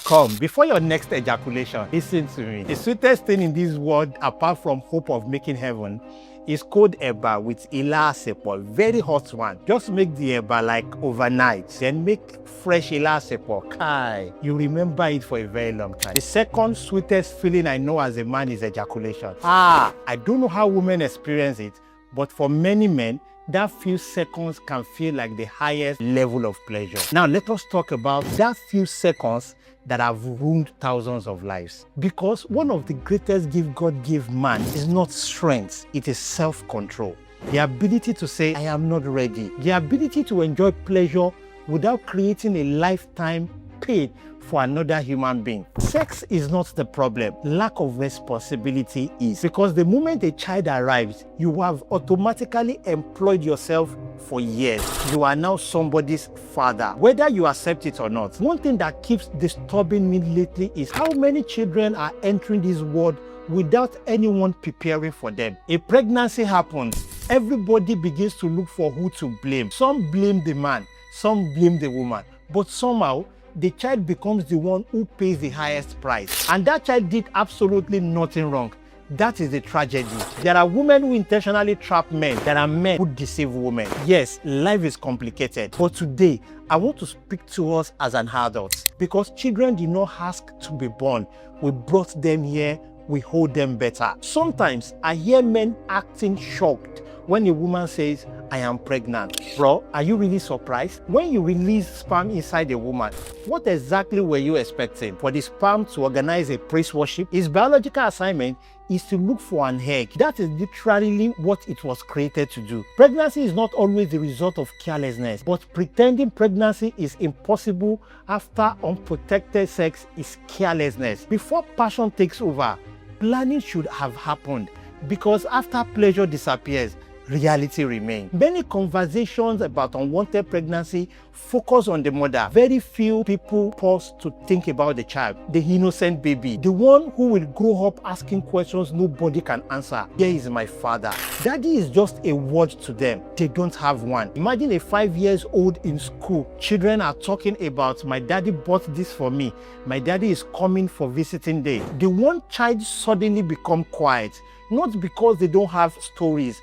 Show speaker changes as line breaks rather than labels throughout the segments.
Come, before your next ejaculation, listen to me. The sweetest thing in this world, apart from hope of making heaven, is cold eba with ila sepol, very hot one. Just make the eba like overnight, then make fresh ila sepol. Kai, you remember it for a very long time. The second sweetest feeling I know as a man is ejaculation. I don't know how women experience it, but for many men, that few seconds can feel like the highest level of pleasure. Now let us talk about that few seconds that have ruined thousands of lives. Because one of the greatest gifts God gave man is not strength, it is self-control. The ability to say, I am not ready. The ability to enjoy pleasure without creating a lifetime pain for another human being. Sex is not the problem. Lack of responsibility is. Because the moment a child arrives, you have automatically employed yourself for years. You are now somebody's father, whether you accept it or not. One thing that keeps disturbing me lately is how many children are entering this world without anyone preparing for them. A pregnancy happens, everybody begins to look for who to blame. Some blame the man, some blame the woman, but somehow the child becomes the one who pays the highest price. And that child did absolutely nothing wrong. That is the tragedy. There are women who intentionally trap men. There are men who deceive women. Yes, life is complicated. But today, I want to speak to us as an adult. Because children did not ask to be born. We brought them here. We hold them better. Sometimes I hear men acting shocked when a woman says, I am pregnant. Bro, are you really surprised? When you release sperm inside a woman, what exactly were you expecting? For the sperm to organize a praise worship? His biological assignment is to look for an egg. That is literally what it was created to do. Pregnancy is not always the result of carelessness, but pretending pregnancy is impossible after unprotected sex is carelessness. Before passion takes over, planning should have happened, because after pleasure disappears, reality remains. Many conversations about unwanted pregnancy focus on the mother. Very few people pause to think about the child, the innocent baby, the one who will grow up asking questions nobody can answer. Here is my father. Daddy is just a word to them. They don't have one. Imagine a 5-year-old in school. Children are talking about, my daddy bought this for me. My daddy is coming for visiting day. The one child suddenly become quiet, not because they don't have stories,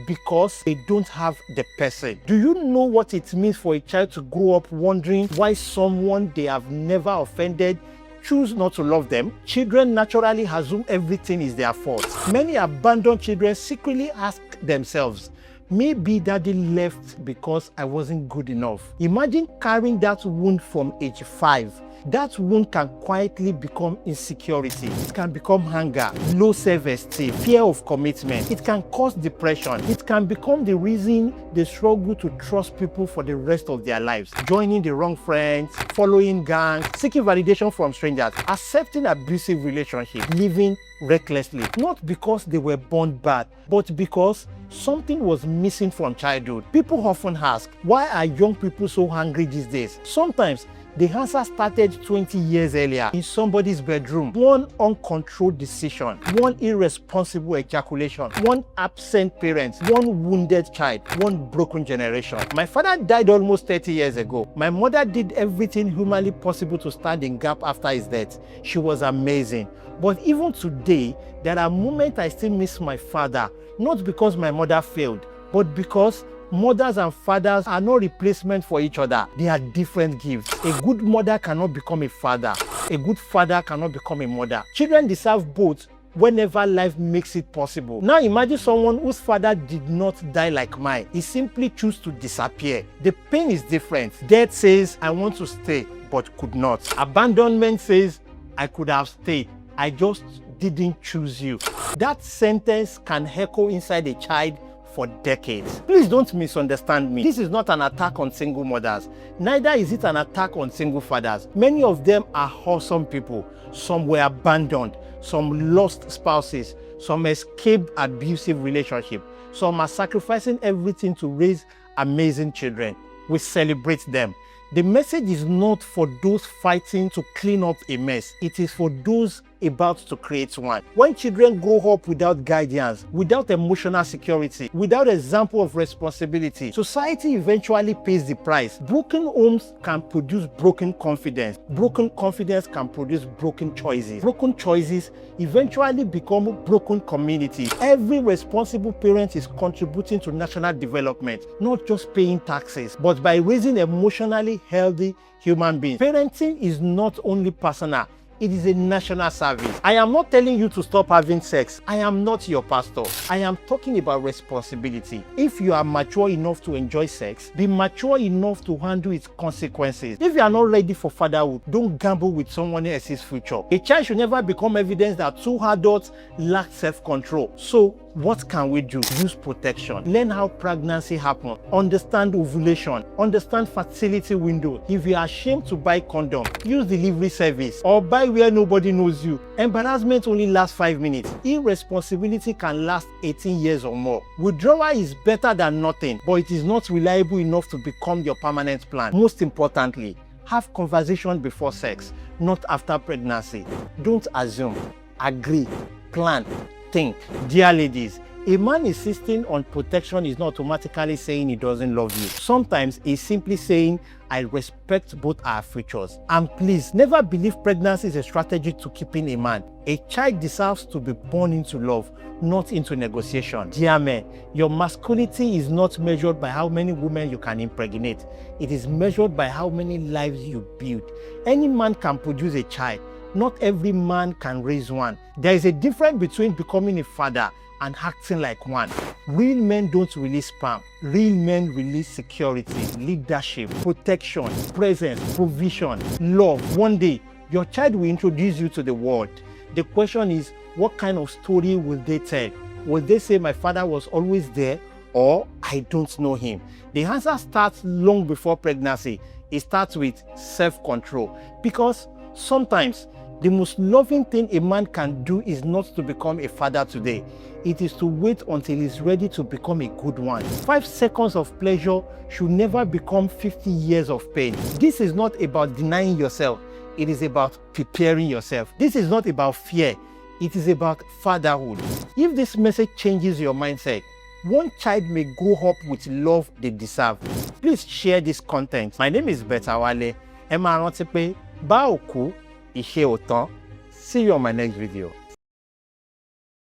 because they don't have the person. Do you know what it means for a child to grow up wondering why someone they have never offended choose not to love them? Children naturally assume everything is their fault. Many abandoned children secretly ask themselves, maybe daddy left because I wasn't good enough. Imagine carrying that wound from age 5. That wound can quietly become insecurity. It can become anger, low self-esteem, fear of commitment. It can cause depression. It can become the reason they struggle to trust people for the rest of their lives. Joining the wrong friends, following gangs, seeking validation from strangers, accepting abusive relationships, living recklessly. Not because they were born bad, but because something was missing from childhood. People often ask, why are young people so hungry these days? Sometimes the answer started 20 years earlier in somebody's bedroom. One uncontrolled decision, one irresponsible ejaculation, one absent parent, one wounded child, one broken generation. My father died almost 30 years ago. My mother did everything humanly possible to stand in gap after his death. She was amazing. But even today, there are moments I still miss my father, not because my mother failed, but because mothers and fathers are no replacement for each other. They are different gifts. A good mother cannot become a father. A good father cannot become a mother. Children deserve both whenever life makes it possible. Now imagine someone whose father did not die like mine. He simply chose to disappear. The pain is different. Death says, I want to stay, but could not. Abandonment says, I could have stayed. I just didn't choose you. That sentence can echo inside a child for decades. Please don't misunderstand me. This is not an attack on single mothers. Neither is it an attack on single fathers. Many of them are awesome people. Some were abandoned. Some lost spouses. Some escaped abusive relationships. Some are sacrificing everything to raise amazing children. We celebrate them. The message is not for those fighting to clean up a mess. It is for those about to create one. When children grow up without guidance, without emotional security, without example of responsibility, society eventually pays the price. Broken homes can produce broken confidence. Broken confidence can produce broken choices. Broken choices eventually become broken communities. Every responsible parent is contributing to national development, not just paying taxes, but by raising emotionally healthy human beings. Parenting is not only personal, it is a national service. I am not telling you to stop having sex. I am not your pastor. I am talking about responsibility. If you are mature enough to enjoy sex, be mature enough to handle its consequences. If you are not ready for fatherhood, don't gamble with someone else's future. A child should never become evidence that two adults lack self-control. So, what can we do? Use protection. Learn how pregnancy happens. Understand ovulation. Understand fertility window. If you are ashamed to buy condom, use delivery service or buy where nobody knows you. Embarrassment only lasts 5 minutes. Irresponsibility can last 18 years or more. Withdrawal is better than nothing, but it is not reliable enough to become your permanent plan. Most importantly, have conversation before sex, not after pregnancy. Don't assume. Agree. Plan. Think. Dear ladies, a man insisting on protection is not automatically saying he doesn't love you. Sometimes he's simply saying, I respect both our futures. And please, never believe pregnancy is a strategy to keeping a man. A child deserves to be born into love, not into negotiation. Dear men, your masculinity is not measured by how many women you can impregnate. It is measured by how many lives you build. Any man can produce a child. Not every man can raise one. There is a difference between becoming a father and acting like one. Real men don't release sperm. Real men release security, leadership, protection, presence, provision, love. One day, your child will introduce you to the world. The question is, what kind of story will they tell? Will they say my father was always there, or I don't know him? The answer starts long before pregnancy. It starts with self-control, because sometimes the most loving thing a man can do is not to become a father today. It is to wait until he's ready to become a good one. 5 seconds of pleasure should never become 50 years of pain. This is not about denying yourself. It is about preparing yourself. This is not about fear. It is about fatherhood. If this message changes your mindset, one child may grow up with love they deserve. Please share this content. My name is Betta Wale. Ẹ máa rántí pé bá òkú, ìṣe ò tán. See you on my next video.